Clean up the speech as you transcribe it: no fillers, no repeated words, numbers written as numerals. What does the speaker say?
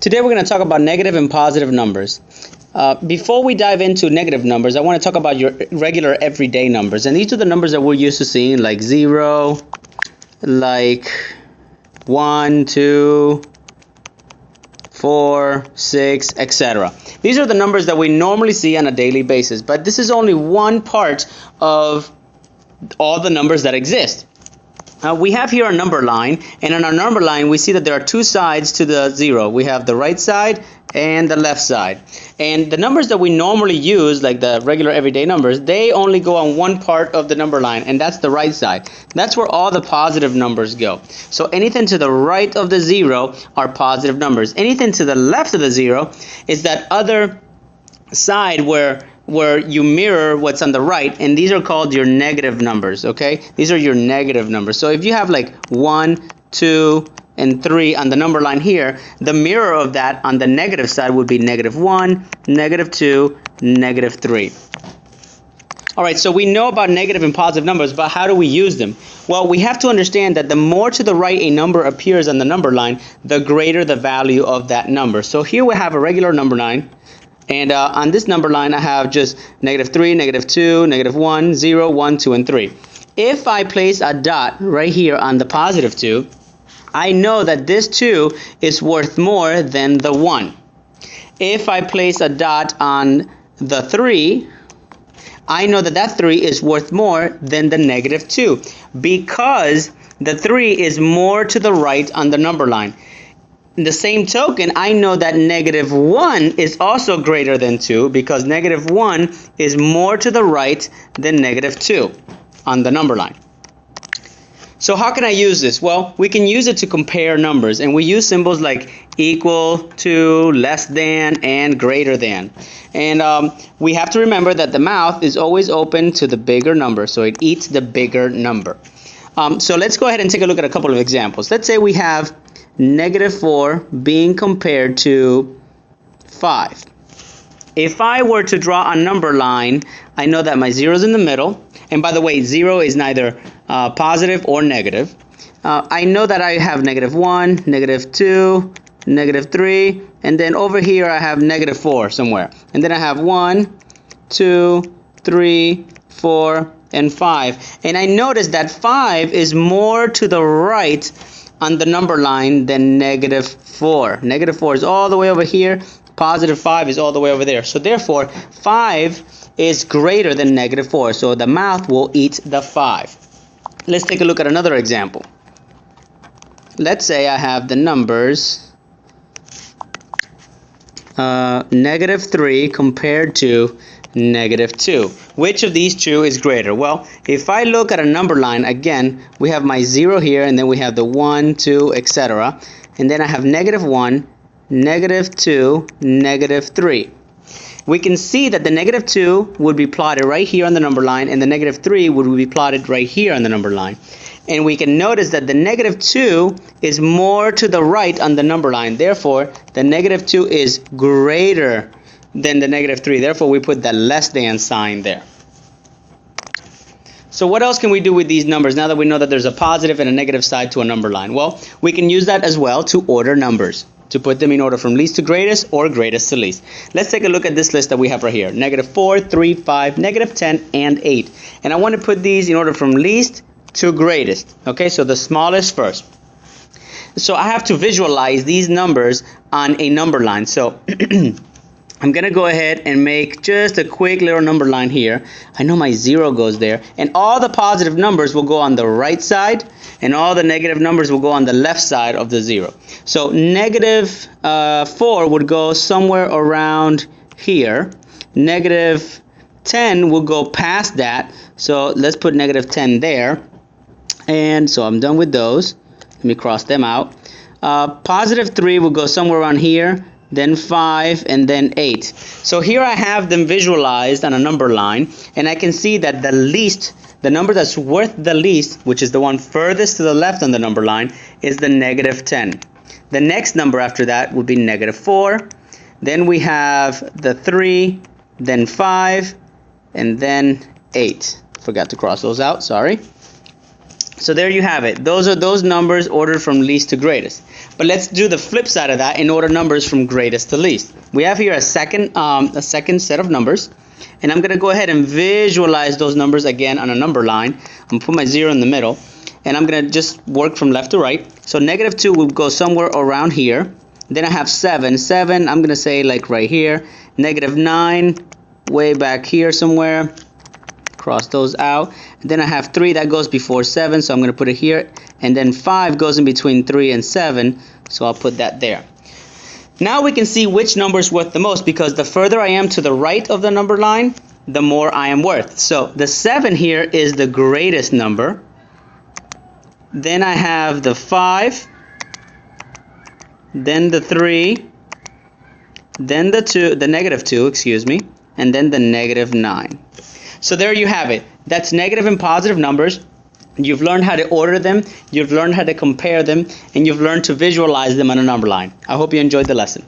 Today we're going to talk about negative and positive numbers. Before we dive into negative numbers, I want to talk about your regular everyday numbers. And these are the numbers that we're used to seeing, like 0, like 1, 2, 4, 6, etc. These are the numbers that we normally see on a daily basis. But this is only one part of all the numbers that exist. We have here a number line, and on our number line we see that there are two sides to the 0. We have the right side and the left side. And the numbers that we normally use, like the regular everyday numbers, they only go on one part of the number line, and that's the right side. That's where all the positive numbers go. So anything to the right of the 0 are positive numbers. Anything to the left of the 0 is that other side where you mirror what's on the right, and these are called your negative numbers, okay? These are your negative numbers. So if you have like 1, 2, and 3 on the number line here, the mirror of that on the negative side would be -1, -2, -3. All right, so we know about negative and positive numbers, but how do we use them? Well, we have to understand that the more to the right a number appears on the number line, the greater the value of that number. So here we have a regular number line. And on this number line, I have just -3, -2, -1, 0, 1, 2, and 3. If I place a dot right here on the +2, I know that this 2 is worth more than the 1. If I place a dot on the 3, I know that that 3 is worth more than the -2 because the 3 is more to the right on the number line. In the same token, I know that -1 is also greater than 2 because -1 is more to the right than -2 on the number line. So how can I use this? Well, we can use it to compare numbers, and we use symbols like equal to, less than, and greater than. And we have to remember that the mouth is always open to the bigger number, so it eats the bigger number. So let's go ahead and take a look at a couple of examples. Let's say we have -4 being compared to 5. If I were to draw a number line, I know that my 0 is in the middle. And by the way, 0 is neither positive or negative. I know that I have -1, -2, -3, and then over here I have -4 somewhere. And then I have 1, 2, 3, 4, and 5. And I notice that 5 is more to the right on the number line than -4. -4 is all the way over here. +5 is all the way over there. So therefore, 5 is greater than -4. So the mouth will eat the 5. Let's take a look at another example. Let's say I have the numbers -3 compared to -2. Which of these two is greater? Well, if I look at a number line, again, we have my 0 here, and then we have the 1, 2, etc. And then I have -1, -2, -3. We can see that the -2 would be plotted right here on the number line, and the -3 would be plotted right here on the number line. And we can notice that the -2 is more to the right on the number line. Therefore, the -2 is greater than the -3. Therefore, we put the less than sign there. So what else can we do with these numbers now that we know that there's a positive and a negative side to a number line? Well, we can use that as well to order numbers, to put them in order from least to greatest or greatest to least. Let's take a look at this list that we have right here. -4, 3, 5, -10, and 8. And I want to put these in order from least to greatest. Okay, so the smallest first. So I have to visualize these numbers on a number line. So I'm going to go ahead and make just a quick little number line here. I know my 0 goes there. And all the positive numbers will go on the right side, and all the negative numbers will go on the left side of the 0. So -4 would go somewhere around here. -10 will go past that. So let's put -10 there. And so I'm done with those. Let me cross them out. +3 will go somewhere around here, then 5, and then 8. So here I have them visualized on a number line, and I can see that the least, the number that's worth the least, which is the one furthest to the left on the number line, is the -10. The next number after that would be -4. Then we have the 3, then 5, and then 8. Forgot to cross those out, sorry. So there you have it. Those are those numbers ordered from least to greatest. But let's do the flip side of that and order numbers from greatest to least. We have here a second set of numbers, and I'm going to go ahead and visualize those numbers again on a number line. I'm going to put my 0 in the middle, and I'm going to just work from left to right. So -2 will go somewhere around here. Then I have 7. 7, I'm going to say like right here. -9, way back here somewhere. Cross those out. And then I have 3 that goes before 7, so I'm going to put it here. And then 5 goes in between 3 and 7, so I'll put that there. Now we can see which number is worth the most, because the further I am to the right of the number line, the more I am worth. So the 7 here is the greatest number. Then I have the 5, then the 3, then the -2, excuse me, and then the -9. So there you have it. That's negative and positive numbers. You've learned how to order them, you've learned how to compare them, and you've learned to visualize them on a number line. I hope you enjoyed the lesson.